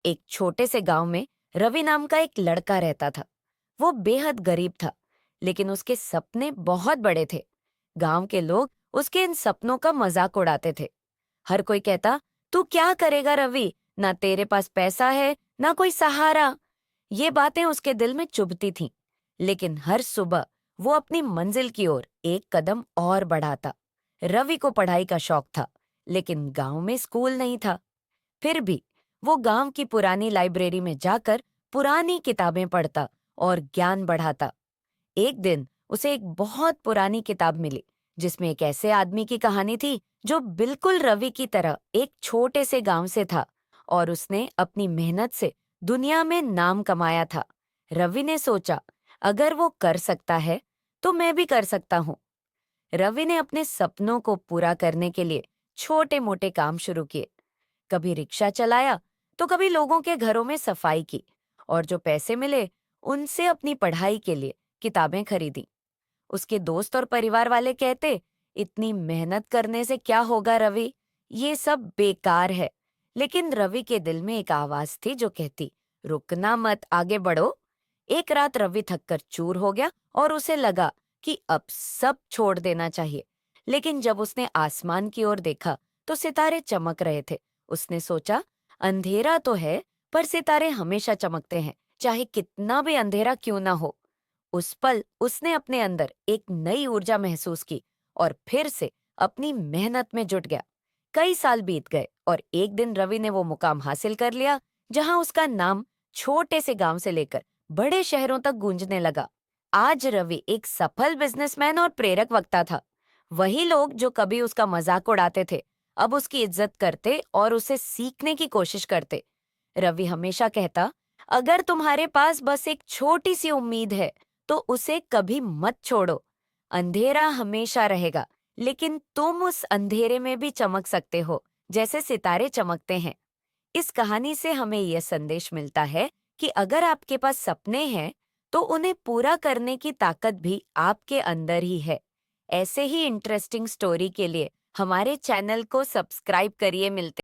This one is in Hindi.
एक छोटे से गांव में रवि नाम का एक लड़का रहता था। वो बेहद गरीब था, लेकिन उसके सपने बहुत बड़े थे। गांव के लोग उसके इन सपनों का मजाक उड़ाते थे। हर कोई कहता, तू क्या करेगा रवि, ना तेरे पास पैसा है ना कोई सहारा। ये बातें उसके दिल में चुभती थीं। लेकिन हर सुबह वो अपनी मंजिल की ओर एक कदम और बढ़ाता। रवि को पढ़ाई का शौक था, लेकिन गांव में स्कूल नहीं था। फिर भी वो गांव की पुरानी लाइब्रेरी में जाकर पुरानी किताबें पढ़ता और ज्ञान बढ़ाता। एक दिन उसे एक बहुत पुरानी किताब मिली, जिसमें एक ऐसे आदमी की कहानी थी जो बिल्कुल रवि की तरह एक छोटे से गांव से था और उसने अपनी मेहनत से दुनिया में नाम कमाया था। रवि ने सोचा, अगर वो कर सकता है तो मैं भी कर सकता हूँ। रवि ने अपने सपनों को पूरा करने के लिए छोटे मोटे काम शुरू किए। कभी रिक्शा चलाया तो कभी लोगों के घरों में सफाई की, और जो पैसे मिले उनसे अपनी पढ़ाई के लिए किताबें खरीदी। उसके दोस्त और परिवार वाले कहते, इतनी मेहनत करने से क्या होगा रवि, ये सब बेकार है। लेकिन रवि के दिल में एक आवाज थी जो कहती, रुकना मत, आगे बढ़ो। एक रात रवि थककर चूर हो गया और उसे लगा कि अब सब छोड़ देना चाहिए। लेकिन जब उसने आसमान की ओर देखा तो सितारे चमक रहे थे। उसने सोचा, अंधेरा तो है, पर सितारे हमेशा चमकते हैं, चाहे कितना भी अंधेरा क्यों ना हो। उस पल उसने अपने अंदर एक नई ऊर्जा महसूस की और फिर से अपनी मेहनत में जुट गया। कई साल बीत गए और एक दिन रवि ने वो मुकाम हासिल कर लिया जहां उसका नाम छोटे से गांव से लेकर बड़े शहरों तक गूंजने लगा। आज रवि एक सफल बिजनेसमैन और प्रेरक वक्ता था। वही लोग जो कभी उसका मजाक उड़ाते थे, अब उसकी इज्जत करते और उसे सीखने की कोशिश करते। रवि हमेशा कहता, अगर तुम्हारे पास बस एक छोटी सी उम्मीद है तो उसे कभी मत छोड़ो। अंधेरा हमेशा रहेगा, लेकिन तुम उस अंधेरे में भी चमक सकते हो, जैसे सितारे चमकते हैं। इस कहानी से हमें यह संदेश मिलता है कि अगर आपके पास सपने हैं तो उन्हें पूरा करने की ताकत भी आपके अंदर ही है। ऐसे ही इंटरेस्टिंग स्टोरी के लिए हमारे चैनल को सब्सक्राइब करिए। मिलते